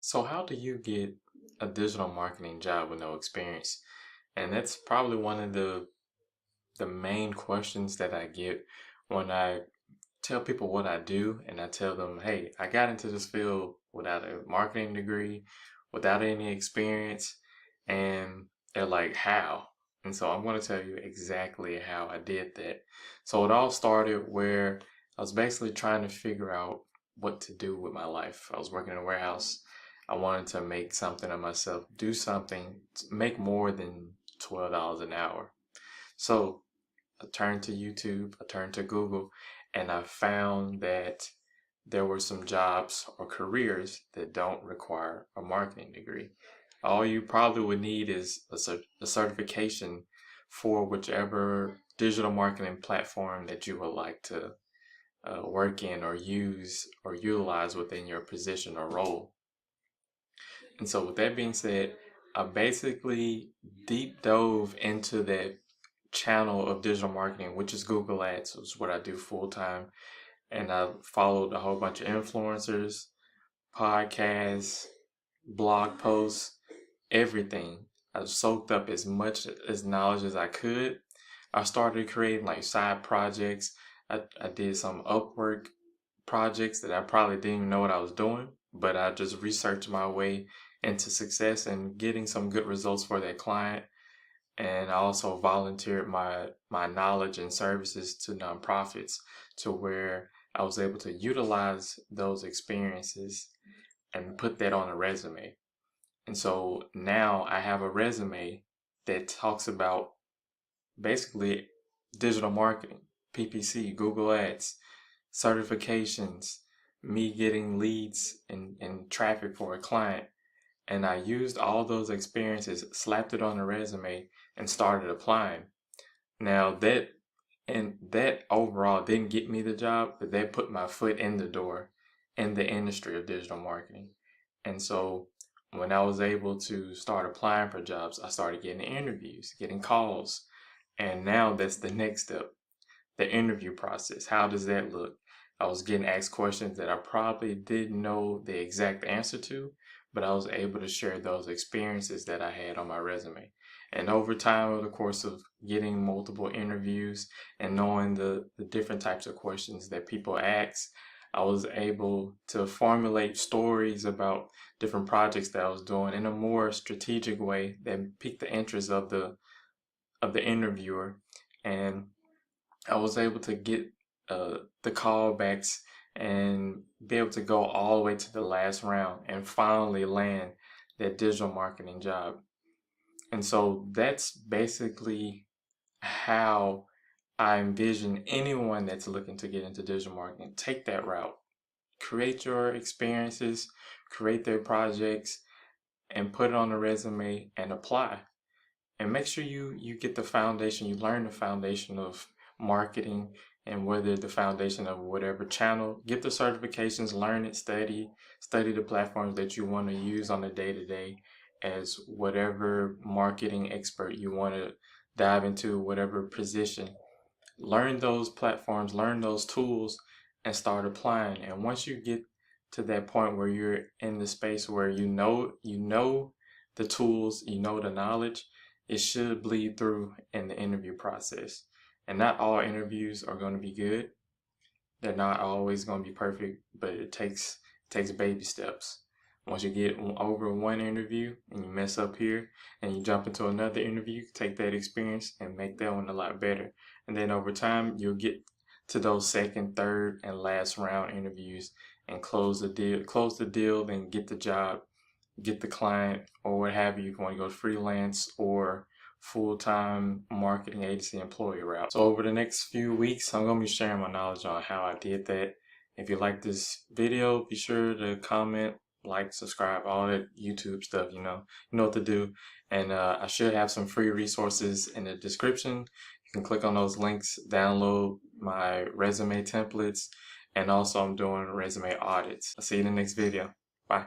So how do you get a digital marketing job with no experience? And that's probably one of the main questions that I get when I tell people what I do and I tell them, "Hey, I got into this field without a marketing degree, without any experience." And they're like, "How?" And so I'm going to tell you exactly how I did that. So it all started where I was basically trying to figure out what to do with my life. I was working in a warehouse. I wanted to make something of myself, do something, make more than $12 an hour. So I turned to YouTube, I turned to Google, and I found that there were some jobs or careers that don't require a marketing degree. All you probably would need is a certification for whichever digital marketing platform that you would like to work in or use or utilize within your position or role. And so, with that being said, I basically deep dove into that channel of digital marketing, which is Google Ads, which is what I do full time. And I followed a whole bunch of influencers, podcasts, blog posts, everything. I soaked up as much as knowledge as I could. I started creating like side projects. I did some Upwork projects that I probably didn't even know what I was doing, but I just researched my way into success and getting some good results for that client. And I also volunteered my knowledge and services to nonprofits to where I was able to utilize those experiences and put that on a resume. And so now I have a resume that talks about basically digital marketing, PPC, Google Ads, certifications, me getting leads and traffic for a client. And I used all those experiences, slapped it on a resume, and started applying. Now that overall didn't get me the job, but that put my foot in the door in the industry of digital marketing. And so when I was able to start applying for jobs, I started getting interviews, getting calls. And now that's the next step, the interview process. How does that look? I was getting asked questions that I probably didn't know the exact answer to, but I was able to share those experiences that I had on my resume. And over time, over the course of getting multiple interviews and knowing the different types of questions that people ask, I was able to formulate stories about different projects that I was doing in a more strategic way that piqued the interest of the interviewer. And I was able to get the callbacks and be able to go all the way to the last round and finally land that digital marketing job. And so that's basically how I envision anyone that's looking to get into digital marketing. Take that route. Create your experiences, create their projects, and put it on a resume and apply. And make sure you get the foundation, you learn the foundation of marketing and whether the foundation of whatever channel. Get the certifications, learn it, study the platforms that you want to use on a day-to-day as whatever marketing expert you want to dive into, whatever position. Learn those platforms, learn those tools, and start applying. And once you get to that point where you're in the space where you know the tools, you know the knowledge, it should bleed through in the interview process. And not all interviews are going to be good. They're not always going to be perfect, but it takes baby steps. Once you get over one interview and you mess up here and you jump into another interview, take that experience and make that one a lot better. And then over time, you'll get to those second, third, and last round interviews and close the deal, then get the job, get the client, or what have you if you want to go freelance or full-time marketing agency employee route. So over the next few weeks, I'm going to be sharing my knowledge on how I did that. If you like this video, be sure to comment, like, subscribe, all that YouTube stuff, you know what to do. And I should have some free resources in the description. You can click on those links, download my resume templates, and also I'm doing resume audits. I'll see you in the next video. Bye.